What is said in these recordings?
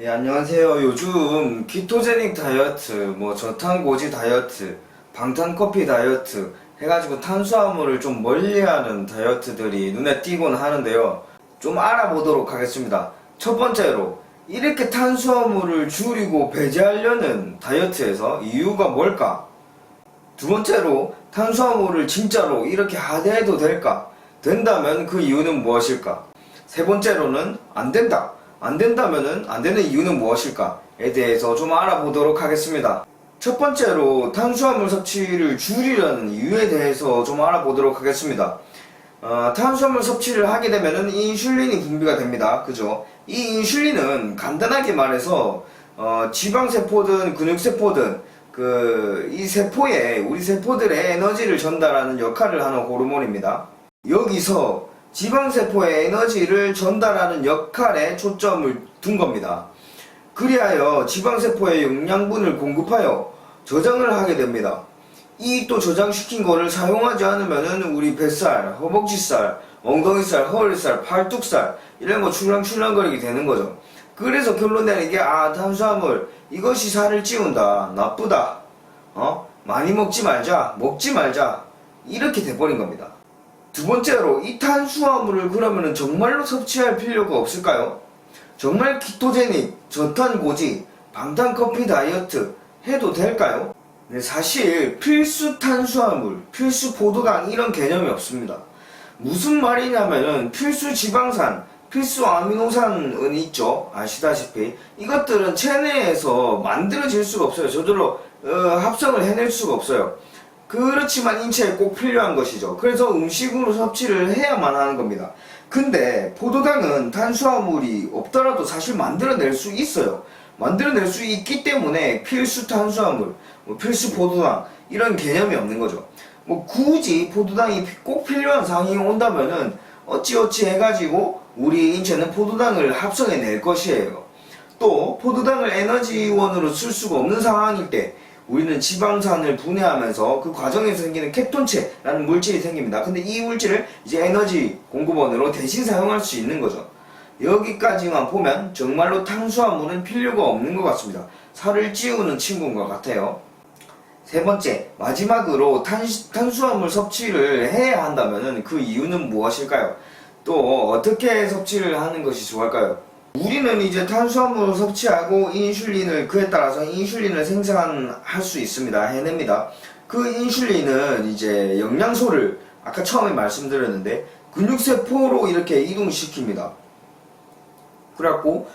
예, 안녕하세요. 요즘 키토제닉 다이어트, 저탄고지 다이어트, 방탄커피 다이어트 해가지고 탄수화물을 좀 멀리하는 다이어트들이 눈에 띄곤 하는데요. 좀 알아보도록 하겠습니다. 첫 번째로, 이렇게 탄수화물을 줄이고 배제하려는 다이어트에서 이유가 뭘까? 두 번째로, 탄수화물을 진짜로 이렇게 하대해도 될까? 된다면 그 이유는 무엇일까? 세 번째로는 안 된다. 안 된다면은 안 되는 이유는 무엇일까에 대해서 좀 알아보도록 하겠습니다. 첫 번째로 탄수화물 섭취를 줄이려는 이유에 대해서 좀 알아보도록 하겠습니다. 탄수화물 섭취를 하게 되면은 인슐린이 분비가 됩니다. 그죠? 이 인슐린은 간단하게 말해서 지방세포든 근육세포든 이 세포에 우리 세포들의 에너지를 전달하는 역할을 하는 호르몬입니다. 여기서 지방세포의 에너지를 전달하는 역할에 초점을 둔 겁니다. 그리하여 지방세포에 영양분을 공급하여 저장을 하게 됩니다. 이 또 저장시킨 거를 사용하지 않으면은 우리 뱃살, 허벅지살, 엉덩이살, 허리살, 팔뚝살 이런 거 출렁출렁거리게 되는 거죠. 그래서 결론 내는 게 탄수화물 이것이 살을 찌운다, 나쁘다, 많이 먹지 말자, 이렇게 돼버린 겁니다. 두 번째로, 이 탄수화물을 그러면은 정말로 섭취할 필요가 없을까요? 정말 키토제닉, 저탄고지, 방탄커피 다이어트 해도 될까요? 네, 사실 필수 탄수화물, 필수 포도당 이런 개념이 없습니다. 무슨 말이냐면은 필수 지방산, 필수 아미노산은 있죠. 아시다시피 이것들은 체내에서 만들어질 수가 없어요. 저절로 합성을 해낼 수가 없어요. 그렇지만 인체에 꼭 필요한 것이죠. 그래서 음식으로 섭취를 해야만 하는 겁니다. 근데 포도당은 탄수화물이 없더라도 사실 만들어낼 수 있어요. 만들어낼 수 있기 때문에 필수 탄수화물, 필수 포도당 이런 개념이 없는 거죠. 굳이 포도당이 꼭 필요한 상황이 온다면은 어찌어찌 해가지고 우리 인체는 포도당을 합성해낼 것이에요. 또 포도당을 에너지원으로 쓸 수가 없는 상황일 때 우리는 지방산을 분해하면서 그 과정에서 생기는 케톤체라는 물질이 생깁니다. 근데 이 물질을 이제 에너지 공급원으로 대신 사용할 수 있는 거죠. 여기까지만 보면 정말로 탄수화물은 필요가 없는 것 같습니다. 살을 찌우는 친구인 것 같아요. 세 번째, 마지막으로 탄수화물 섭취를 해야 한다면 그 이유는 무엇일까요? 또 어떻게 섭취를 하는 것이 좋을까요? 우리는 이제 탄수화물을 섭취하고 인슐린을 그에 따라서 인슐린을 생산할 수 있습니다. 해냅니다. 그 인슐린은 이제 영양소를 아까 처음에 말씀드렸는데 근육세포로 이렇게 이동시킵니다. 그래갖고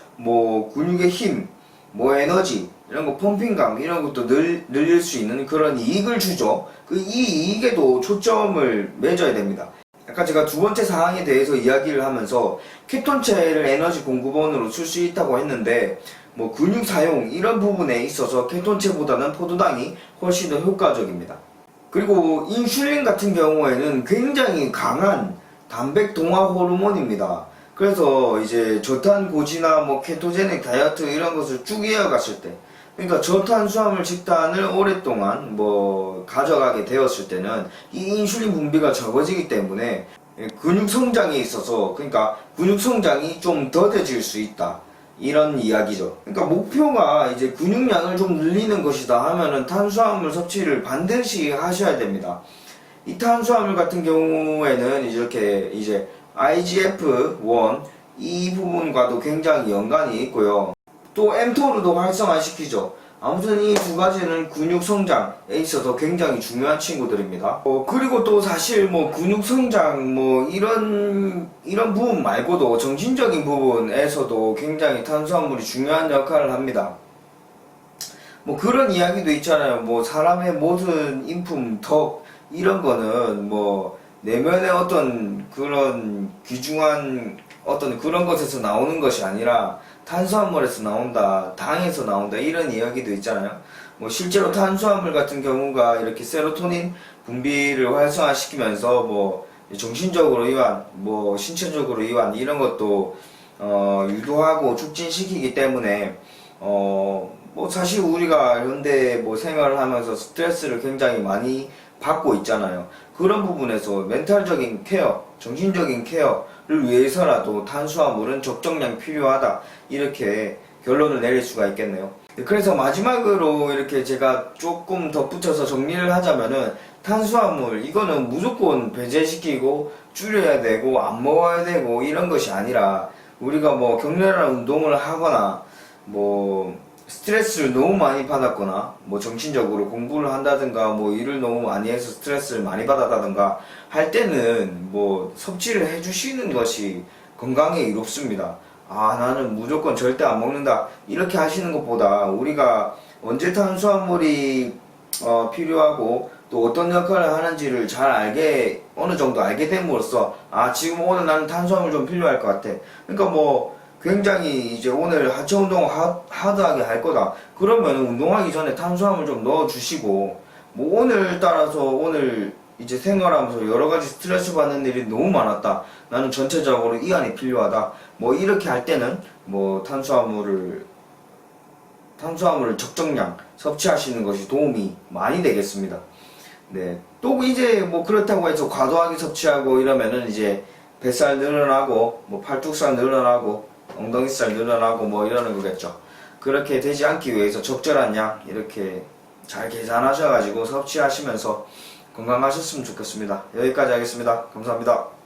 근육의 힘, 에너지 이런 거 펌핑감 이런 것도 늘릴 수 있는 그런 이익을 주죠. 이 이익에도 초점을 맺어야 됩니다. 아까 제가 두 번째 사항에 대해서 이야기를 하면서 케톤체를 에너지 공급원으로 쓸 수 있다고 했는데 근육 사용 이런 부분에 있어서 케톤체보다는 포도당이 훨씬 더 효과적입니다. 그리고 인슐린 같은 경우에는 굉장히 강한 단백 동화 호르몬입니다. 그래서 이제 저탄고지나 케토제닉 다이어트 이런 것을 쭉 이어갔을 때, 그러니까 저탄수화물 식단을 오랫동안 가져가게 되었을 때는 이 인슐린 분비가 적어지기 때문에 근육 성장에 있어서, 그러니까 근육 성장이 좀 더뎌질 수 있다, 이런 이야기죠. 그러니까 목표가 이제 근육량을 좀 늘리는 것이다 하면은 탄수화물 섭취를 반드시 하셔야 됩니다. 이 탄수화물 같은 경우에는 이렇게 이제 IGF-1 이 부분과도 굉장히 연관이 있고요. 또 mTOR도 활성화시키죠. 아무튼 이 두 가지는 근육 성장에 있어서 굉장히 중요한 친구들입니다. 그리고 또 사실 근육 성장 이런 부분 말고도 정신적인 부분에서도 굉장히 탄수화물이 중요한 역할을 합니다. 그런 이야기도 있잖아요. 사람의 모든 인품, 덕 이런 거는 내면의 어떤 그런 귀중한 어떤 그런 것에서 나오는 것이 아니라 탄수화물에서 나온다, 당에서 나온다, 이런 이야기도 있잖아요. 실제로 탄수화물 같은 경우가 이렇게 세로토닌 분비를 활성화시키면서 정신적으로 이완, 신체적으로 이완 이런 것도 유도하고 촉진시키기 때문에 사실 우리가 현대 생활을 하면서 스트레스를 굉장히 많이 받고 있잖아요. 그런 부분에서 멘탈적인 케어, 정신적인 케어를 위해서라도 탄수화물은 적정량 필요하다, 이렇게 결론을 내릴 수가 있겠네요. 그래서 마지막으로 이렇게 제가 조금 덧붙여서 정리를 하자면은 탄수화물 이거는 무조건 배제시키고 줄여야 되고 안 먹어야 되고 이런 것이 아니라 우리가 뭐 격렬한 운동을 하거나 뭐 스트레스를 너무 많이 받았거나 뭐 정신적으로 공부를 한다든가 뭐 일을 너무 많이 해서 스트레스를 많이 받았다든가 할 때는 뭐 섭취를 해주시는 것이 건강에 이롭습니다. 아, 나는 무조건 절대 안 먹는다 이렇게 하시는 것보다 우리가 언제 탄수화물이 필요하고 또 어떤 역할을 하는지를 잘 어느 정도 알게 됨으로써 아, 지금 오늘 나는 탄수화물 좀 필요할 것 같아. 그러니까 뭐 굉장히 이제 오늘 하체 운동 하드하게 할 거다 그러면 운동하기 전에 탄수화물 좀 넣어 주시고, 뭐 오늘 따라서 오늘 이제 생활하면서 여러 가지 스트레스 받는 일이 너무 많았다, 나는 전체적으로 이완이 필요하다, 뭐 이렇게 할 때는 뭐 탄수화물을 적정량 섭취하시는 것이 도움이 많이 되겠습니다. 네. 또 이제 뭐 그렇다고 해서 과도하게 섭취하고 이러면은 이제 뱃살 늘어나고 뭐 팔뚝살 늘어나고 엉덩이살 늘어나고 뭐 이러는 거겠죠. 그렇게 되지 않기 위해서 적절한 양 이렇게 잘 계산하셔가지고 섭취하시면서 건강하셨으면 좋겠습니다. 여기까지 하겠습니다. 감사합니다.